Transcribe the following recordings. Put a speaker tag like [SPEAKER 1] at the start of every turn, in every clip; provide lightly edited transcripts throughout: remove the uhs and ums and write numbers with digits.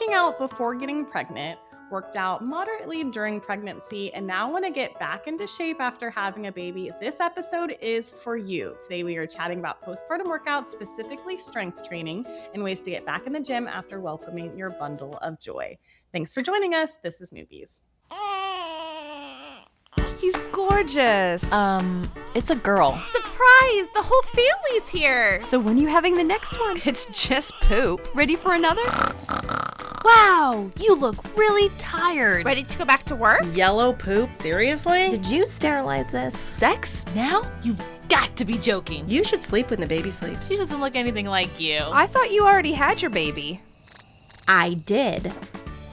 [SPEAKER 1] working out before getting pregnant, worked out moderately during pregnancy, and now want to get back into shape after having a baby, this episode is for you. Today we are chatting about postpartum workouts, specifically strength training, and ways to get back in the gym after welcoming your bundle of joy. Thanks for joining us. This is Newbies.
[SPEAKER 2] He's gorgeous.
[SPEAKER 3] It's a girl.
[SPEAKER 4] Surprise! The whole family's here.
[SPEAKER 2] So when are you having the next one?
[SPEAKER 3] It's just poop.
[SPEAKER 2] Ready for another?
[SPEAKER 3] Wow, you look really tired.
[SPEAKER 4] Ready to go back to work?
[SPEAKER 5] Yellow poop? Seriously?
[SPEAKER 3] Did you sterilize this?
[SPEAKER 4] Sex? Now? You've got to be joking.
[SPEAKER 5] You should sleep when the baby sleeps.
[SPEAKER 4] She doesn't look anything like you.
[SPEAKER 2] I thought you already had your baby.
[SPEAKER 3] I did.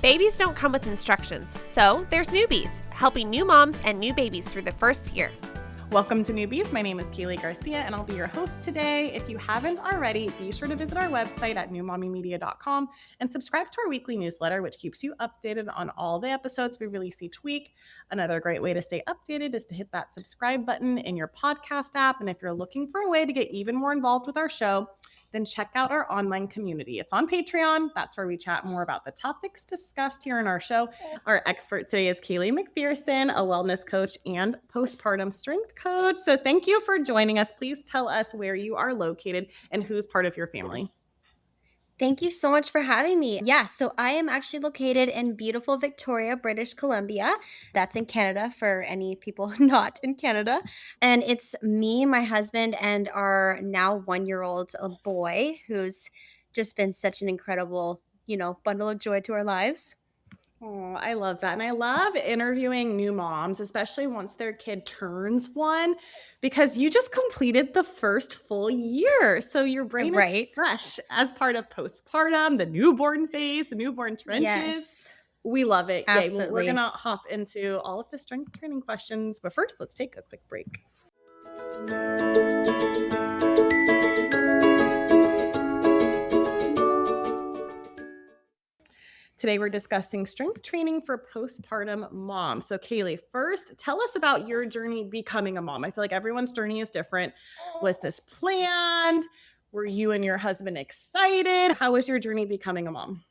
[SPEAKER 4] Babies don't come with instructions, so there's Newbies, helping new moms and new babies through the first year.
[SPEAKER 1] Welcome to Newbies. My name is Kaile Garcia, and I'll be your host today. If you haven't already, be sure to visit our website at newmommymedia.com and subscribe to our weekly newsletter, which keeps you updated on all the episodes we release each week. Another great way to stay updated is to hit that subscribe button in your podcast app. And if you're looking for a way to get even more involved with our show, then check out our online community. It's on Patreon. That's where we chat more about the topics discussed here in our show. Our expert today is Kaile McPherson, a wellness coach and postpartum strength coach. So thank you for joining us. Please tell us where you are located and who's part of your family.
[SPEAKER 6] Thank you so much for having me. Yeah, so I am actually located in beautiful Victoria, British Columbia. That's in Canada for any people not in Canada. And it's me, my husband, and our now 1-year-old boy who's just been such an incredible, bundle of joy to our lives.
[SPEAKER 1] Oh, I love that. And I love interviewing new moms, especially once their kid turns 1, because you just completed the first full year. So your brain is fresh as part of postpartum, the newborn phase, the newborn trenches.
[SPEAKER 6] Yes.
[SPEAKER 1] We love it.
[SPEAKER 6] Absolutely.
[SPEAKER 1] Yay. We're going to hop into all of the strength training questions. But first, let's take a quick break. Today, we're discussing strength training for postpartum moms. So, Kaile, first, tell us about your journey becoming a mom. I feel like everyone's journey is different. Was this planned? Were you and your husband excited? How was your journey becoming a mom?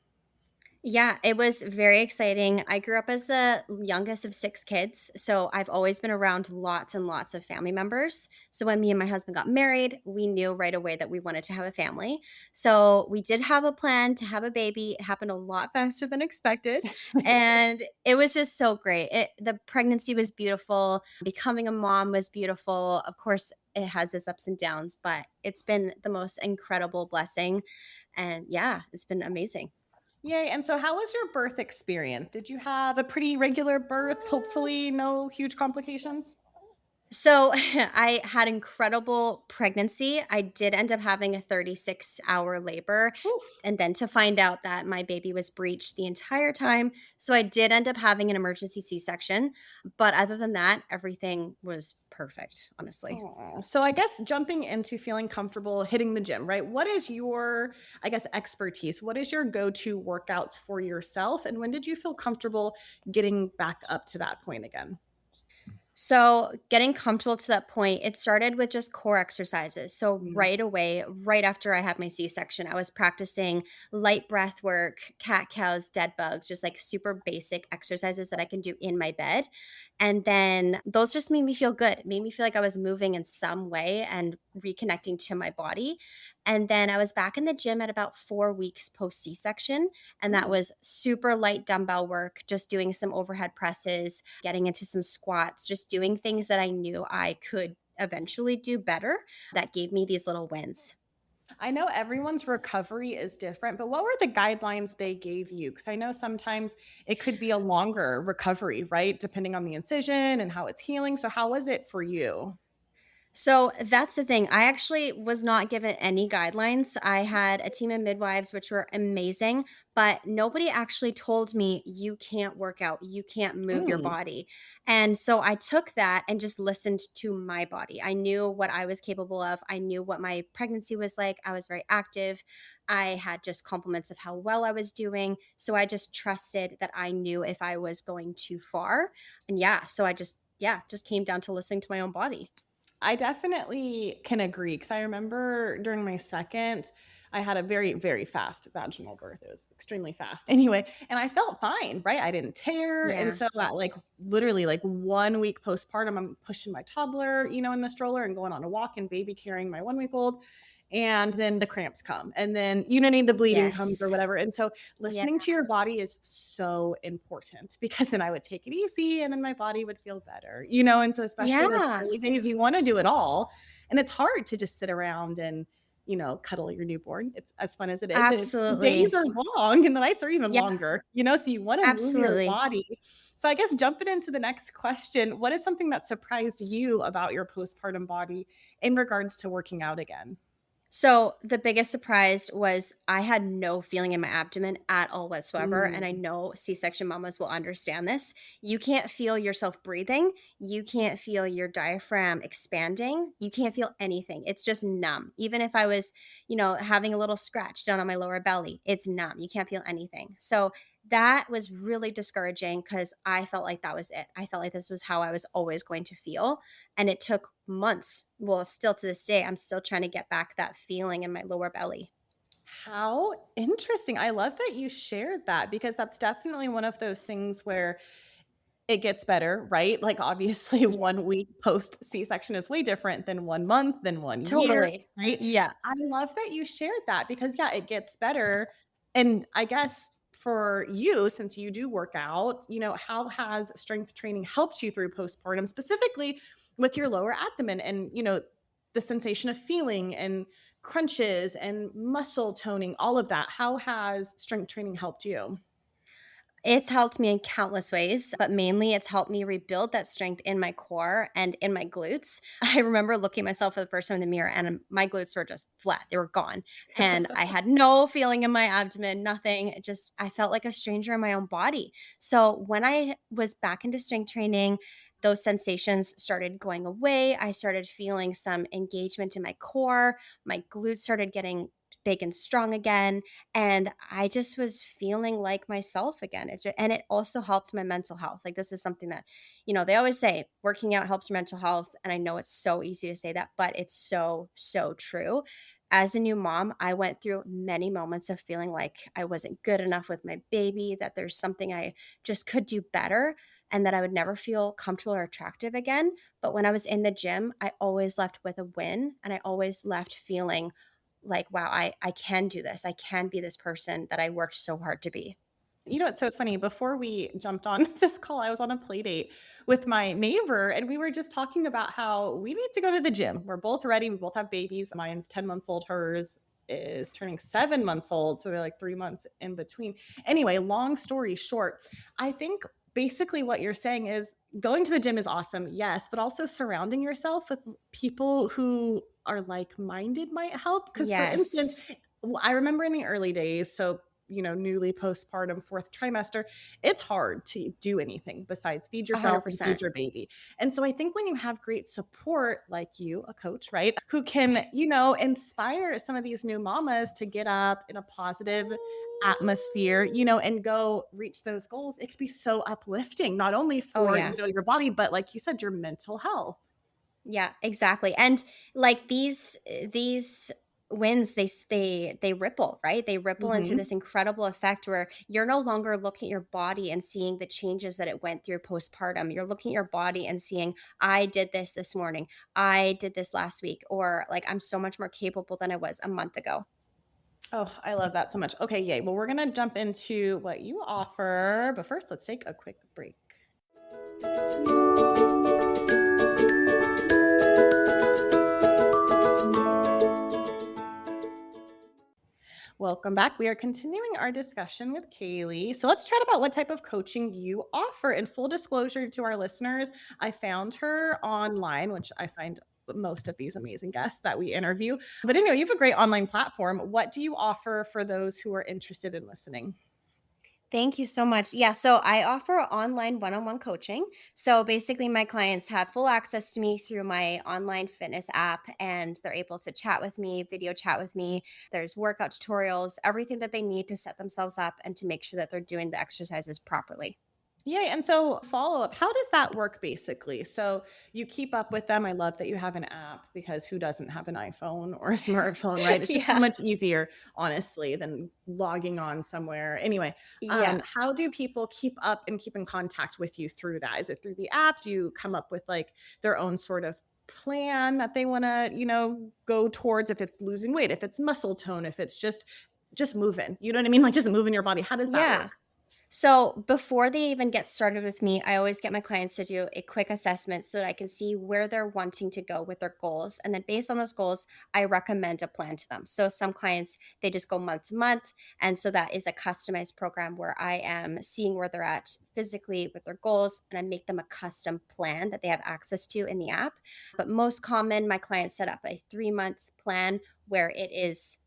[SPEAKER 6] Yeah, it was very exciting. I grew up as the youngest of 6 kids, so I've always been around lots and lots of family members. So when me and my husband got married, we knew right away that we wanted to have a family. So we did have a plan to have a baby. It happened a lot faster than expected, and it was just so great. The pregnancy was beautiful. Becoming a mom was beautiful. Of course, it has its ups and downs, but it's been the most incredible blessing. And yeah, it's been amazing.
[SPEAKER 1] Yay. And so how was your birth experience? Did you have a pretty regular birth? Hopefully no huge complications?
[SPEAKER 6] So I had incredible pregnancy. I did end up having a 36-hour labor.
[SPEAKER 1] Oof.
[SPEAKER 6] And then to find out that my baby was breached the entire time. So I did end up having an emergency C-section. But other than that, everything was perfect, honestly.
[SPEAKER 1] Aw. So I guess jumping into feeling comfortable hitting the gym, right? What is your, expertise? What is your go-to workouts for yourself? And when did you feel comfortable getting back up to that point again?
[SPEAKER 6] So getting comfortable to that point, it started with just core exercises. So right away, right after I had my C-section, I was practicing light breath work, cat-cows, dead bugs, just like super basic exercises that I can do in my bed. And then those just made me feel good. It made me feel like I was moving in some way and reconnecting to my body. And then I was back in the gym at about 4 weeks post C-section. And that was super light dumbbell work, just doing some overhead presses, getting into some squats, just doing things that I knew I could eventually do better. That gave me these little wins.
[SPEAKER 1] I know everyone's recovery is different, but what were the guidelines they gave you? Because I know sometimes it could be a longer recovery, right? Depending on the incision and how it's healing. So how was it for you?
[SPEAKER 6] So that's the thing. I actually was not given any guidelines. I had a team of midwives, which were amazing, but nobody actually told me you can't work out, you can't move your body. And so I took that and just listened to my body. I knew what I was capable of. I knew what my pregnancy was like. I was very active. I had just compliments of how well I was doing. So I just trusted that I knew if I was going too far. And so I just came down to listening to my own body.
[SPEAKER 1] I definitely can agree because I remember during my second, I had a very, very fast vaginal birth. It was extremely fast. Anyway, and I felt fine, right? I didn't tear. And
[SPEAKER 6] Yeah.
[SPEAKER 1] so at like literally like 1 week postpartum, I'm pushing my toddler, in the stroller and going on a walk and baby carrying my 1 week old. And then the cramps come, and then the bleeding comes or
[SPEAKER 6] Yes.
[SPEAKER 1] whatever. And so
[SPEAKER 6] Yeah.
[SPEAKER 1] listening to your body is so important, because then I would take it easy and then my body would feel better, and so especially in those
[SPEAKER 6] Yeah.
[SPEAKER 1] early days, you want to do it all. And it's hard to just sit around and cuddle your newborn. It's as fun as it is. The days
[SPEAKER 6] Absolutely.
[SPEAKER 1] are long and the nights are even
[SPEAKER 6] Yeah.
[SPEAKER 1] longer, so you want to move your
[SPEAKER 6] Absolutely.
[SPEAKER 1] body. So I guess jumping into the next question, what is something that surprised you about your postpartum body in regards to working out again?
[SPEAKER 6] So the biggest surprise was I had no feeling in my abdomen at all whatsoever. And I
[SPEAKER 1] Mm.
[SPEAKER 6] know C-section mamas will understand this. You can't feel yourself breathing. You can't feel your diaphragm expanding. You can't feel anything. It's just numb. Even if I was, having a little scratch down on my lower belly, it's numb. You can't feel anything. So that was really discouraging because I felt like that was it. I felt like this was how I was always going to feel. And it took months. Well, still to this day, I'm still trying to get back that feeling in my lower belly.
[SPEAKER 1] How interesting. I love that you shared that, because that's definitely one of those things where it gets better, right? Like, obviously,
[SPEAKER 6] Yeah.
[SPEAKER 1] 1 week post C-section is way different than 1 month, than 1 year,
[SPEAKER 6] Totally.
[SPEAKER 1] right?
[SPEAKER 6] Yeah.
[SPEAKER 1] I love that you shared that, because, yeah, it gets better. And I guess for you, since you do work out, how has strength training helped you through postpartum, specifically with your lower abdomen and, the sensation of feeling and crunches and muscle toning, all of that? How has strength training helped you?
[SPEAKER 6] It's helped me in countless ways, but mainly it's helped me rebuild that strength in my core and in my glutes. I remember looking at myself for the first time in the mirror and my glutes were just flat. They were gone. And I had no feeling in my abdomen, nothing. I felt like a stranger in my own body. So when I was back into strength training, those sensations started going away. I started feeling some engagement in my core. My glutes started getting big and strong again. And I just was feeling like myself again. And it also helped my mental health. Like, this is something that, they always say working out helps your mental health. And I know it's so easy to say that, but it's so, so true. As a new mom, I went through many moments of feeling like I wasn't good enough with my baby, that there's something I just could do better, and that I would never feel comfortable or attractive again. But when I was in the gym, I always left with a win, and I always left feeling like, wow, I can do this. I can be this person that I worked so hard to be.
[SPEAKER 1] It's so funny. Before we jumped on this call, I was on a play date with my neighbor, and we were just talking about how we need to go to the gym. We're both ready. We both have babies. Mine's 10 months old. Hers is turning 7 months old. So they're like 3 months in between. Anyway, long story short, I think basically what you're saying is going to the gym is awesome. Yes. But also surrounding yourself with people who are like minded might help. Because, for instance,
[SPEAKER 6] Yes,
[SPEAKER 1] I remember in the early days, so newly postpartum, fourth trimester, it's hard to do anything besides feed yourself and feed
[SPEAKER 6] 100%.
[SPEAKER 1] your baby. And so I think when you have great support like you, a coach, right, who can, inspire some of these new mamas to get up in a positive atmosphere, and go reach those goals, it could be so uplifting, not only
[SPEAKER 6] Oh,
[SPEAKER 1] for,
[SPEAKER 6] yeah.
[SPEAKER 1] your body, but like you said, your mental health.
[SPEAKER 6] Yeah, exactly. And like these wins, they ripple, right? They ripple into
[SPEAKER 1] Mhm.
[SPEAKER 6] this incredible effect where you're no longer looking at your body and seeing the changes that it went through postpartum. You're looking at your body and seeing, I did this morning. I did this last week, or like, I'm so much more capable than I was a month ago.
[SPEAKER 1] Oh, I love that so much. Okay, yay. Well, we're going to jump into what you offer, but first, let's take a quick break. Welcome back. We are continuing our discussion with Kaylee. So let's chat about what type of coaching you offer. In full disclosure to our listeners, I found her online, which I find most of these amazing guests that we interview. But anyway, you have a great online platform. What do you offer for those who are interested in listening?
[SPEAKER 6] Thank you so much. Yeah, so I offer online one-on-one coaching. So basically, my clients have full access to me through my online fitness app, and they're able to chat with me, video chat with me. There's workout tutorials, everything that they need to set themselves up and to make sure that they're doing the exercises properly.
[SPEAKER 1] Yay. And so follow up, how does that work basically? So you keep up with them. I love that you have an app because who doesn't have an iPhone or a smartphone, right? It's just so
[SPEAKER 6] Yeah.
[SPEAKER 1] much easier, honestly, than logging on somewhere. Anyway,
[SPEAKER 6] Yeah.
[SPEAKER 1] how do people keep up and keep in contact with you through that? Is it through the app? Do you come up with like their own sort of plan that they want to, go towards, if it's losing weight, if it's muscle tone, if it's just moving, you know what I mean? Like just moving your body. How does that
[SPEAKER 6] Yeah.
[SPEAKER 1] work?
[SPEAKER 6] So before they even get started with me, I always get my clients to do a quick assessment so that I can see where they're wanting to go with their goals. And then based on those goals, I recommend a plan to them. So some clients, they just go month to month. And so that is a customized program where I am seeing where they're at physically with their goals and I make them a custom plan that they have access to in the app. But most common, my clients set up a 3 month plan where it is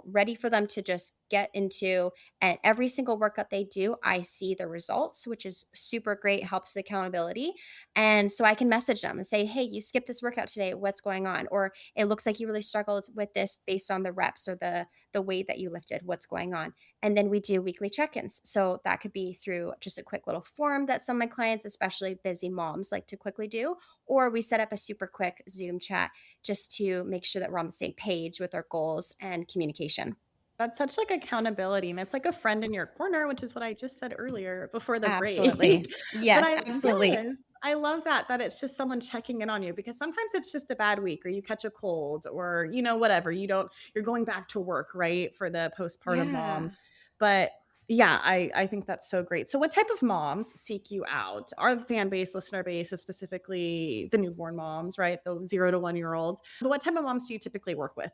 [SPEAKER 6] ready for them to just get into, and every single workout they do, I see the results, which is super great, helps accountability. And so I can message them and say, hey, you skipped this workout today. What's going on? Or it looks like you really struggled with this based on the reps or the weight that you lifted. What's going on? And then we do weekly check-ins. So that could be through just a quick little form that some of my clients, especially busy moms, like to quickly do. Or we set up a super quick Zoom chat just to make sure that we're on the same page with our goals and communication.
[SPEAKER 1] That's such like accountability, and it's like a friend in your corner, which is what I just said earlier before the break.
[SPEAKER 6] Absolutely.
[SPEAKER 1] But
[SPEAKER 6] Yes,
[SPEAKER 1] I
[SPEAKER 6] absolutely.
[SPEAKER 1] yes, I love that it's just someone checking in on you, because sometimes it's just a bad week or you catch a cold or whatever. You're going back to work, right? For the postpartum
[SPEAKER 6] Yeah.
[SPEAKER 1] moms. But yeah, I think that's so great. So what type of moms seek you out? Our fan base, listener base is specifically the newborn moms, right? So 0 to 1 year olds. But what type of moms do you typically work with?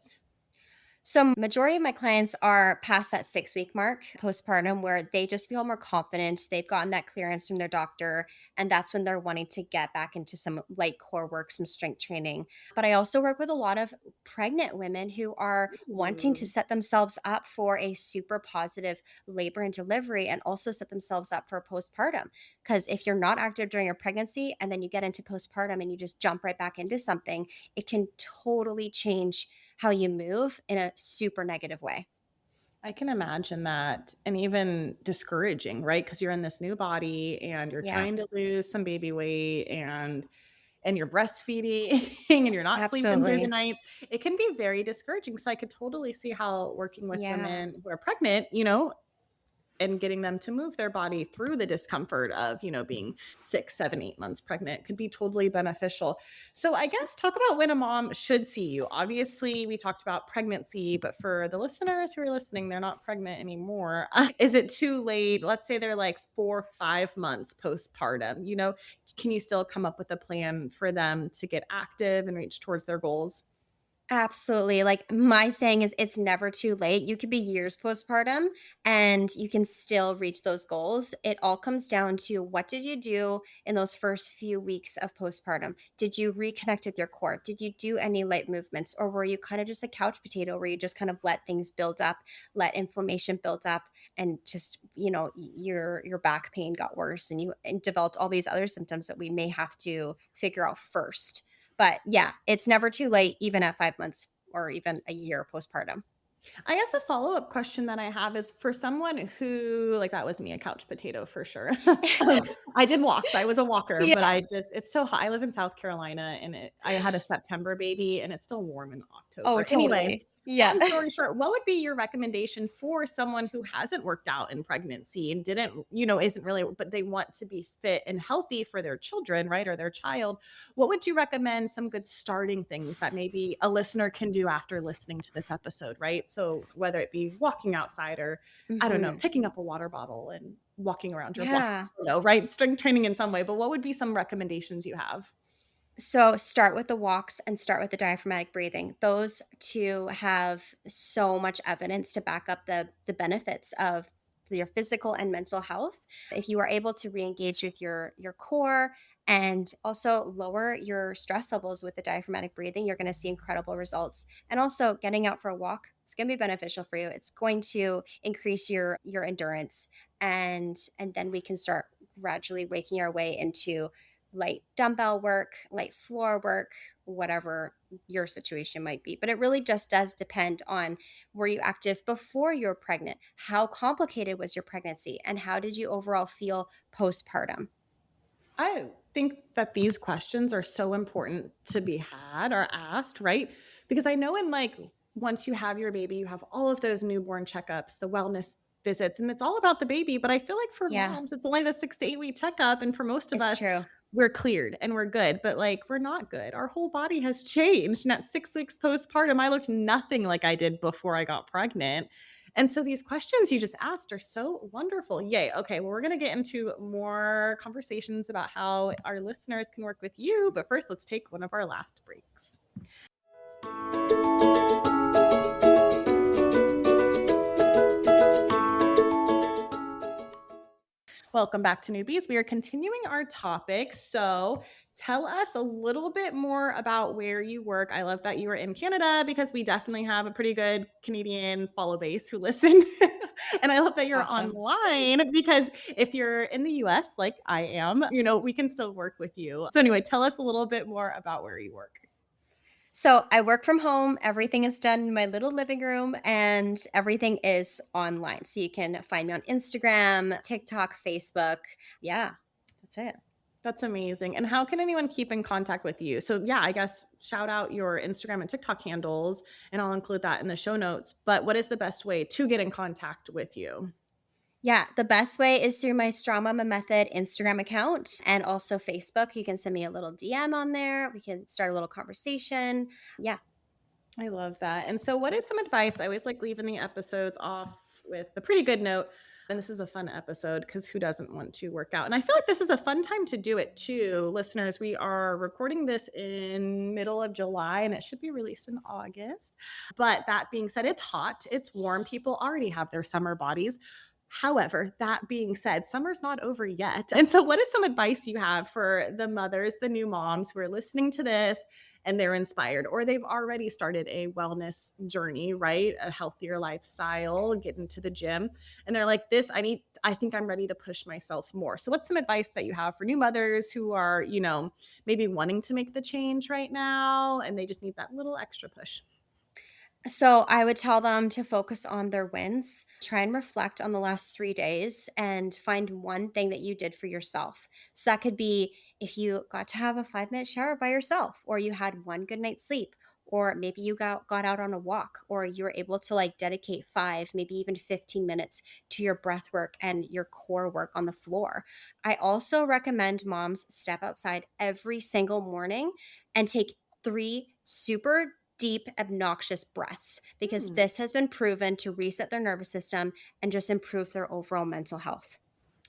[SPEAKER 6] So majority of my clients are past that 6 week mark postpartum where they just feel more confident. They've gotten that clearance from their doctor, and that's when they're wanting to get back into some light core work, some strength training. But I also work with a lot of pregnant women who are wanting to set themselves up for a super positive labor and delivery and also set themselves up for postpartum. Because if you're not active during your pregnancy and then you get into postpartum and you just jump right back into something, it can totally change how you move in a super negative way.
[SPEAKER 1] I can imagine that, and even discouraging, right? Because you're in this new body and you're
[SPEAKER 6] Yeah,
[SPEAKER 1] trying to lose some baby weight, and you're breastfeeding and you're not sleeping through the
[SPEAKER 6] absolutely.
[SPEAKER 1] nights. It can be very discouraging. So I could totally see how working with
[SPEAKER 6] Yeah.
[SPEAKER 1] women who are pregnant, and getting them to move their body through the discomfort of, being 6, 7, 8 months pregnant could be totally beneficial. So I guess talk about when a mom should see you. Obviously, we talked about pregnancy, but for the listeners who are listening, they're not pregnant anymore. Is it too late? Let's say they're like 4, 5 months postpartum. Can you still come up with a plan for them to get active and reach towards their goals?
[SPEAKER 6] Absolutely. Like my saying is it's never too late. You could be years postpartum and you can still reach those goals. It all comes down to what did you do in those first few weeks of postpartum? Did you reconnect with your core? Did you do any light movements or were you kind of just a couch potato where you just kind of let things build up, let inflammation build up and just, your back pain got worse and you developed all these other symptoms that we may have to figure out first. But yeah, it's never too late, even at 5 months or even a year postpartum.
[SPEAKER 1] I guess a follow-up question that I have is for someone who, like, that was me, a couch potato for sure. I did walks. I was a walker, but
[SPEAKER 6] Yeah.
[SPEAKER 1] it's so hot. I live in South Carolina and I had a September baby and it's still warm in
[SPEAKER 6] Oh,
[SPEAKER 1] October. Anyway,
[SPEAKER 6] totally. Yeah.
[SPEAKER 1] long story short, what would be your recommendation for someone who hasn't worked out in pregnancy and isn't really, but they want to be fit and healthy for their children, right? Or their child? What would you recommend some good starting things that maybe a listener can do after listening to this episode, right? So whether it be walking outside or I don't know,
[SPEAKER 6] Mhm.
[SPEAKER 1] picking up a water bottle and walking around your block,
[SPEAKER 6] Yeah.
[SPEAKER 1] right? Strength training in some way, but what would be some recommendations you have?
[SPEAKER 6] So start with the walks and start with the diaphragmatic breathing. Those two have so much evidence to back up the benefits of your physical and mental health. If you are able to re-engage with your core and also lower your stress levels with the diaphragmatic breathing, you're going to see incredible results. And also getting out for a walk, it's going to be beneficial for you. It's going to increase your endurance and then we can start gradually waking our way into light dumbbell work, light floor work, whatever your situation might be. But it really just does depend on, were you active before you were pregnant? How complicated was your pregnancy? And how did you overall feel postpartum?
[SPEAKER 1] I think that these questions are so important to be had or asked, right? Because I know in like once you have your baby, you have all of those newborn checkups, the wellness visits, and it's all about the baby. But I feel like for
[SPEAKER 6] Yeah,
[SPEAKER 1] moms, it's only the 6 to 8 week checkup. And for most of
[SPEAKER 6] it's
[SPEAKER 1] us,
[SPEAKER 6] true.
[SPEAKER 1] we're cleared and we're good, but like we're not good. Our whole body has changed. And at 6 weeks postpartum, I looked nothing like I did before I got pregnant. And so these questions you just asked are so wonderful. Yay. Okay. Well, we're going to get into more conversations about how our listeners can work with you. But first, let's take one of our last breaks. Welcome back to Newbies. We are continuing our topic. So tell us a little bit more about where you work. I love that you are in Canada because we definitely have a pretty good Canadian follow base who listen. And I love that you're
[SPEAKER 6] Awesome.
[SPEAKER 1] online because if you're in the US, like I am, we can still work with you. So anyway, tell us a little bit more about where you work.
[SPEAKER 6] So I work from home. Everything is done in my little living room and everything is online. So you can find me on Instagram, TikTok, Facebook. Yeah, that's it.
[SPEAKER 1] That's amazing. And how can anyone keep in contact with you? So, yeah, I guess shout out your Instagram and TikTok handles, and I'll include that in the show notes. But what is the best way to get in contact with you?
[SPEAKER 6] Yeah, the best way is through my Strong Mama Method Instagram account and also Facebook. You can send me a little DM on there. We can start a little conversation. Yeah.
[SPEAKER 1] I love that. And so, what is some advice? I always like leaving the episodes off with a pretty good note. And this is a fun episode because who doesn't want to work out? And I feel like this is a fun time to do it too. Listeners, we are recording this in middle of July and it should be released in August. But that being said, it's hot, it's warm. People already have their summer bodies. However, that being said, summer's not over yet. And so, what is some advice you have for the mothers, the new moms who are listening to this and they're inspired, or they've already started a wellness journey, right? A healthier lifestyle, get into the gym, and they're like, I think I'm ready to push myself more. So, what's some advice that you have for new mothers who are, maybe wanting to make the change right now and they just need that little extra push?
[SPEAKER 6] So I would tell them to focus on their wins, try and reflect on the last 3 days and find one thing that you did for yourself. So that could be if you got to have a 5 minute shower by yourself, or you had one good night's sleep, or maybe you got out on a walk, or you were able to like dedicate 5, maybe even 15 minutes to your breath work and your core work on the floor. I also recommend moms step outside every single morning and take 3 super deep, obnoxious breaths because
[SPEAKER 1] Hmm.
[SPEAKER 6] this has been proven to reset their nervous system and just improve their overall mental health.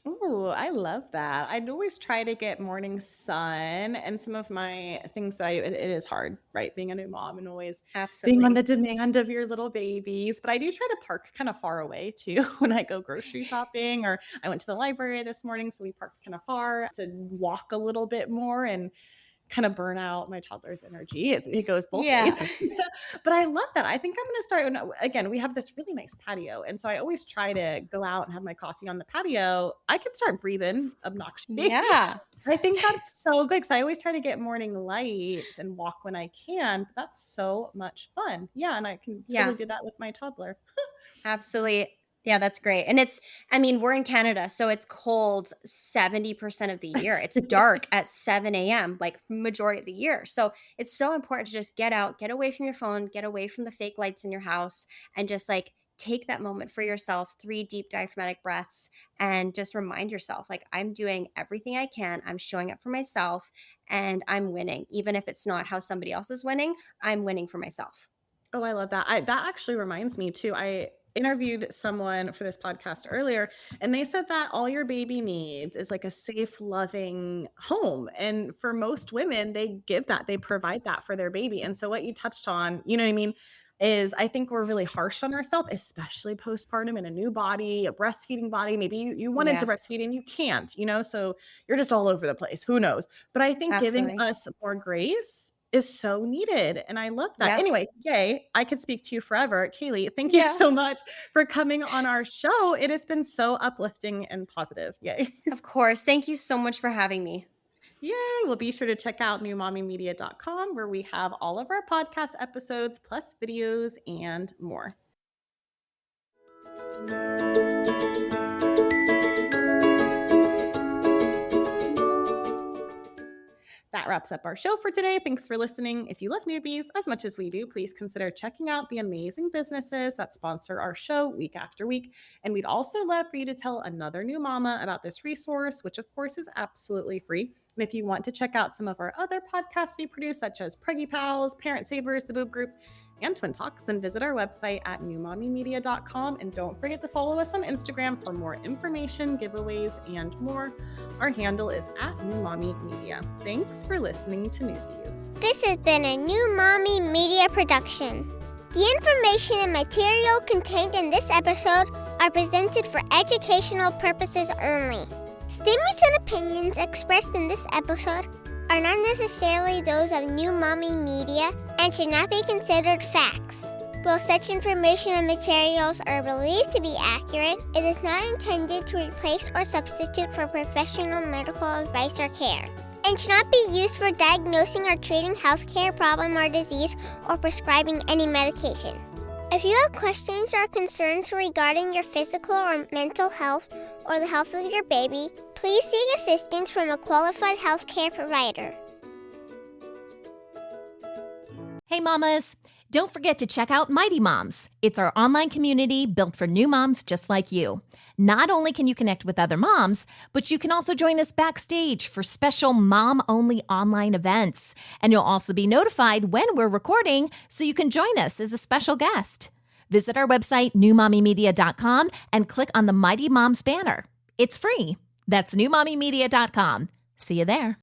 [SPEAKER 1] Ooh, I love that. I'd always try to get morning sun, and some of my things that it is hard, right? Being a new mom and always being on the
[SPEAKER 6] Absolutely.
[SPEAKER 1] demand of your little babies. But I do try to park kind of far away too when I go grocery shopping, or I went to the library this morning, so we parked kind of far to walk a little bit more and kind of burn out my toddler's energy. It goes both ways.
[SPEAKER 6] Yeah.
[SPEAKER 1] But I love that. I think I'm going to start. Again, we have this really nice patio. And so I always try to go out and have my coffee on the patio. I can start breathing obnoxiously.
[SPEAKER 6] Yeah.
[SPEAKER 1] I think that's so good because I always try to get morning lights and walk when I can. But that's so much fun. Yeah. And I can
[SPEAKER 6] Yeah.
[SPEAKER 1] totally do that with my toddler.
[SPEAKER 6] Absolutely. Yeah, that's great. And we're in Canada, so it's cold 70% of the year. It's dark at 7 a.m., like majority of the year. So it's so important to just get out, get away from your phone, get away from the fake lights in your house, and just like take that moment for yourself, 3 deep diaphragmatic breaths, and just remind yourself, like, I'm doing everything I can. I'm showing up for myself and I'm winning. Even if it's not how somebody else is winning, I'm winning for myself.
[SPEAKER 1] Oh, I love that. That actually reminds me too. I interviewed someone for this podcast earlier, and they said that all your baby needs is like a safe, loving home. And for most women, they give that, they provide that for their baby. And so, what you touched on, you know what I mean? Is I think we're really harsh on ourselves, especially postpartum in a new body, a breastfeeding body. Maybe you wanted to
[SPEAKER 6] Yeah,
[SPEAKER 1] breastfeed and you can't, so you're just all over the place. Who knows? But I think giving
[SPEAKER 6] absolutely.
[SPEAKER 1] us more grace is so needed. And I love that.
[SPEAKER 6] Yeah.
[SPEAKER 1] Anyway, yay. I could speak to you forever. Kaylee, thank you
[SPEAKER 6] Yeah.
[SPEAKER 1] so much for coming on our show. It has been so uplifting and positive. Yay.
[SPEAKER 6] Of course. Thank you so much for having me.
[SPEAKER 1] Yay! Well, be sure to check out newmommymedia.com where we have all of our podcast episodes, plus videos and more. That wraps up our show for today. Thanks for listening. If you love newbies as much as we do, please consider checking out the amazing businesses that sponsor our show week after week. And we'd also love for you to tell another new mama about this resource, which of course is absolutely free. And if you want to check out some of our other podcasts we produce, such as Preggy Pals, Parent Savers, The Boob Group, and Twin Talks, then visit our website at newmommymedia.com. And don't forget to follow us on Instagram for more information, giveaways, and more. Our handle is at newmommymedia. Thanks for listening to Newbies.
[SPEAKER 7] This has been a New Mommy Media production. The information and material contained in this episode are presented for educational purposes only. Statements and opinions expressed in this episode are not necessarily those of New Mommy Media and should not be considered facts. While such information and materials are believed to be accurate, it is not intended to replace or substitute for professional medical advice or care, and should not be used for diagnosing or treating healthcare problem or disease or prescribing any medication. If you have questions or concerns regarding your physical or mental health or the health of your baby, please seek assistance from a qualified healthcare provider.
[SPEAKER 3] Hey mamas, don't forget to check out Mighty Moms. It's our online community built for new moms just like you. Not only can you connect with other moms, but you can also join us backstage for special mom-only online events. And you'll also be notified when we're recording so you can join us as a special guest. Visit our website, newmommymedia.com, and click on the Mighty Moms banner. It's free. That's newmommymedia.com. See you there.